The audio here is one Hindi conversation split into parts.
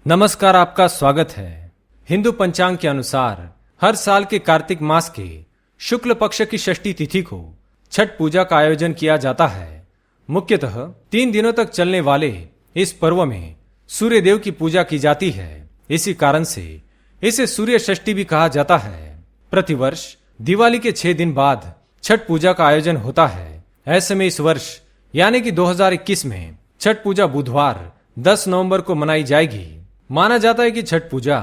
नमस्कार, आपका स्वागत है। हिंदू पंचांग के अनुसार हर साल के कार्तिक मास के शुक्ल पक्ष की षष्ठी तिथि को छठ पूजा का आयोजन किया जाता है। मुख्यतः 3 दिनों तक चलने वाले इस पर्व में सूर्य देव की पूजा की जाती है। इसी कारण से इसे सूर्य षष्ठी भी कहा जाता है। प्रतिवर्ष दिवाली के 6 दिन बाद छठ पूजा का आयोजन होता है। ऐसे में इस वर्ष यानी कि 2021 में छठ पूजा बुधवार 10 नवंबर को मनाई जाएगी। माना जाता है कि छठ पूजा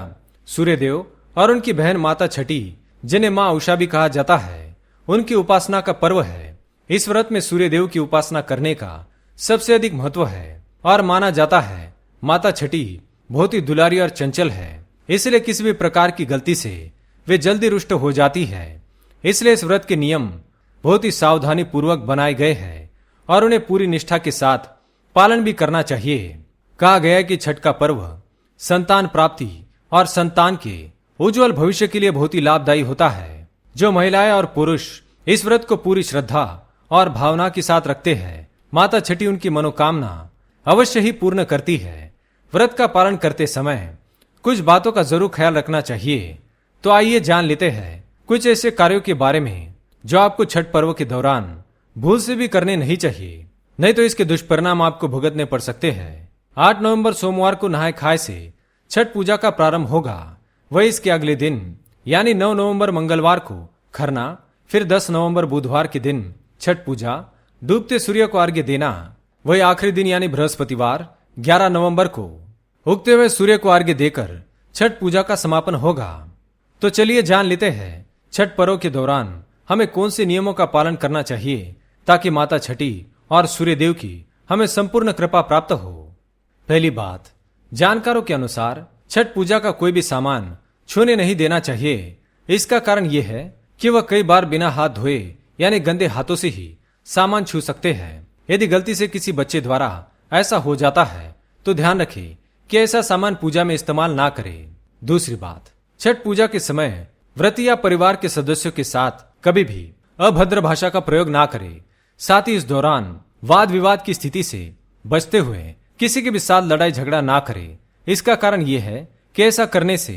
सूर्य देव और उनकी बहन माता छठी, जिन्हें मां उषा भी कहा जाता है, उनकी उपासना का पर्व है। इस व्रत में सूर्य देव की उपासना करने का सबसे अधिक महत्व है और माना जाता है माता छठी बहुत ही दुलारी और चंचल है, इसलिए किसी भी प्रकार की गलती से वे जल्दी रुष्ट हो जाती है। इसलिए इस व्रत के नियम बहुत ही सावधानी पूर्वक बनाए गए हैं और उन्हें पूरी निष्ठा के साथ पालन भी करना चाहिए। कहा गया है कि छठ का पर्व संतान प्राप्ति और संतान के उज्जवल भविष्य के लिए बहुत ही लाभदायी होता है। जो महिलाएं और पुरुष इस व्रत को पूरी श्रद्धा और भावना के साथ रखते हैं, माता छठी उनकी मनोकामना अवश्य ही पूर्ण करती है। व्रत का पालन करते समय कुछ बातों का जरूर ख्याल रखना चाहिए। तो आइए जान लेते हैं कुछ ऐसे कार्यों के बारे में जो आपको छठ पर्व के दौरान भूल से भी करने नहीं चाहिए, नहीं तो इसके दुष्परिणाम आपको भुगतने पड़ सकते हैं। 8 नवंबर सोमवार को नहाय खाए से छठ पूजा का प्रारंभ होगा। वही इसके अगले दिन यानी 9 नवंबर मंगलवार को खरना, फिर 10 नवंबर बुधवार के दिन छठ पूजा, डूबते सूर्य को अर्घ्य देना। वही आखिरी दिन यानी बृहस्पतिवार 11 नवंबर को उगते हुए सूर्य को अर्घ्य देकर छठ पूजा का समापन होगा। तो चलिए जान लेते हैं छठ पर्व के दौरान हमें कौन से नियमों का पालन करना चाहिए ताकि माता छठी और सूर्य देव की हमें संपूर्ण कृपा प्राप्त हो। पहली बात, जानकारों के अनुसार छठ पूजा का कोई भी सामान छूने नहीं देना चाहिए। इसका कारण यह है कि वह कई बार बिना हाथ धोए यानी गंदे हाथों से ही सामान छू सकते हैं। यदि गलती से किसी बच्चे द्वारा ऐसा हो जाता है तो ध्यान रखें कि ऐसा सामान पूजा में इस्तेमाल ना करें। दूसरी बात, छठ पूजा के समय व्रती या परिवार के सदस्यों के साथ कभी भी अभद्र भाषा का प्रयोग ना करें। साथ ही इस दौरान वाद विवाद की स्थिति से बचते हुए किसी के भी साथ लड़ाई झगड़ा ना करें। इसका कारण यह है कि ऐसा करने से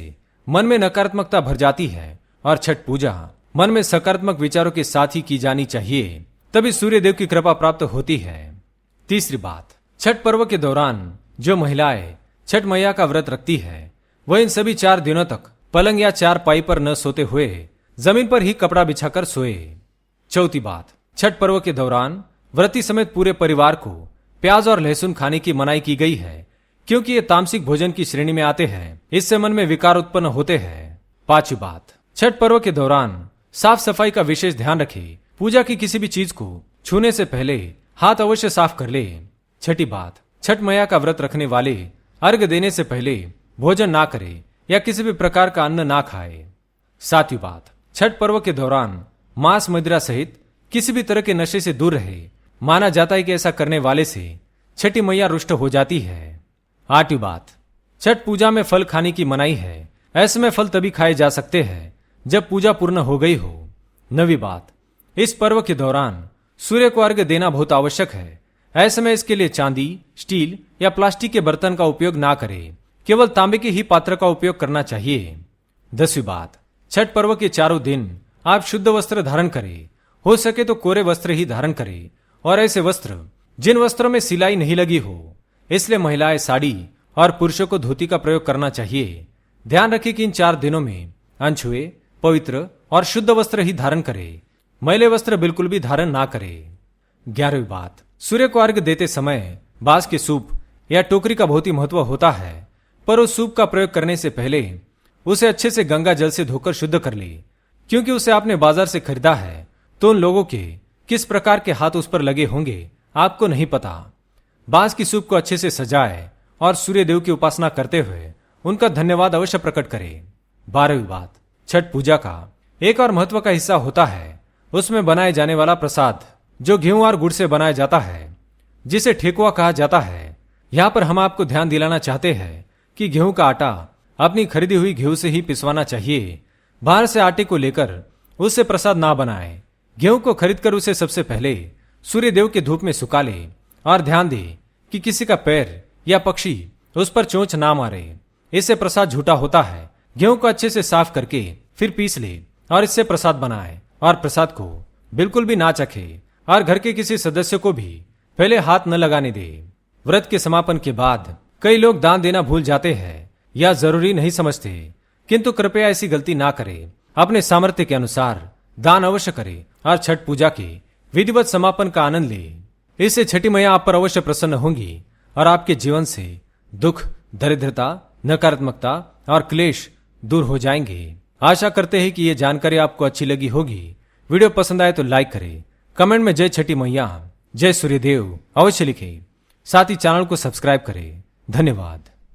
मन में नकारात्मकता भर जाती है और छठ पूजा मन में सकारात्मक विचारों के साथ ही की जानी चाहिए, तभी सूर्य देव की कृपा प्राप्त होती है। तीसरी बात, छठ पर्व के दौरान जो महिलाएं छठ मैया का व्रत रखती है वह इन सभी 4 दिनों तक पलंग या चारपाई पर न सोते हुए जमीन पर ही कपड़ा बिछाकर सोए। चौथी बात, छठ पर्व के दौरान व्रती समेत पूरे परिवार को प्याज और लहसुन खाने की मनाही की गई है, क्योंकि ये तामसिक भोजन की श्रेणी में आते हैं। इससे मन में विकार उत्पन्न होते हैं। पांचवी बात, छठ पर्व के दौरान साफ सफाई का विशेष ध्यान रखें। पूजा की किसी भी चीज को छूने से पहले हाथ अवश्य साफ कर ले। छठी बात, छठ मैया का व्रत रखने वाले अर्घ्य देने से पहले भोजन ना करे या किसी भी प्रकार का अन्न ना खाए। सातवीं बात, छठ पर्व के दौरान मांस मदिरा सहित किसी भी तरह के नशे से दूर रहे। माना जाता है कि ऐसा करने वाले से छठी मैया रुष्ट हो जाती है। आठवीं बात, छठ पूजा में फल खाने की मनाही है। ऐसे में फल तभी खाए जा सकते हैं जब पूजा पूर्ण हो गई हो। नवीं बात, इस पर्व के दौरान सूर्य को अर्घ्य देना बहुत आवश्यक है। ऐसे में इसके लिए चांदी, स्टील या प्लास्टिक के बर्तन का उपयोग ना करें, केवल तांबे के ही पात्र का उपयोग करना चाहिए। 10वीं बात, छठ पर्व के 4 दिन आप शुद्ध वस्त्र धारण करें। हो सके तो कोरे वस्त्र ही धारण करें और ऐसे वस्त्र जिन वस्त्रों में सिलाई नहीं लगी हो। इसलिए महिलाएं साड़ी और पुरुषों को धोती का प्रयोग करना चाहिए। ध्यान रखें कि इन 4 दिनों में अनछुए, पवित्र और शुद्ध वस्त्र ही धारण करें। मैले वस्त्र बिल्कुल भी धारण ना करें। 11वीं बात, सूर्य को अर्घ्य देते समय बांस के सूप या टोकरी का बहुत ही महत्व होता है, पर उस सूप का प्रयोग करने से पहले उसे अच्छे से गंगा जल से धोकर शुद्ध कर ले, क्योंकि उसे आपने बाजार से खरीदा है तो उन लोगों के किस प्रकार के हाथ उस पर लगे होंगे आपको नहीं पता। बांस की सूप को अच्छे से सजाए और सूर्य देव की उपासना करते हुए उनका धन्यवाद अवश्य प्रकट करें। 12वीं बात, छठ पूजा का एक और महत्व का हिस्सा होता है उसमें बनाए जाने वाला प्रसाद, जो गेहूं और गुड़ से बनाया जाता है, जिसे ठेकुआ कहा जाता है। यहाँ पर हम आपको ध्यान दिलाना चाहते हैं कि गेहूं का आटा अपनी खरीदी हुई गेहूं से ही पिसवाना चाहिए। बाहर से आटे को लेकर उससे प्रसाद ना बनाए। गेहूं को खरीदकर उसे सबसे पहले सूर्य देव के धूप में सुखा ले और ध्यान दे कि किसी का पैर या पक्षी उस पर चोंच ना मारे। इससे प्रसाद झूठा होता है। गेहूं को अच्छे से साफ करके फिर पीस ले और इससे प्रसाद बनाए और प्रसाद को बिल्कुल भी ना चखे और घर के किसी सदस्य को भी पहले हाथ न लगाने दे। व्रत के समापन के बाद कई लोग दान देना भूल जाते हैं या जरूरी नहीं समझते, किंतु कृपया ऐसी गलती ना करें। अपने सामर्थ्य के अनुसार दान अवश्य करें और छठ पूजा के विधिवत समापन का आनंद ले। इससे छठी मैया आप पर अवश्य प्रसन्न होंगी और आपके जीवन से दुख, दरिद्रता, नकारात्मकता और क्लेश दूर हो जाएंगे। आशा करते हैं कि यह जानकारी आपको अच्छी लगी होगी। वीडियो पसंद आए तो लाइक करें, कमेंट में जय छठी मैया, जय सूर्यदेव अवश्य लिखें। साथ ही चैनल को सब्सक्राइब करें। धन्यवाद।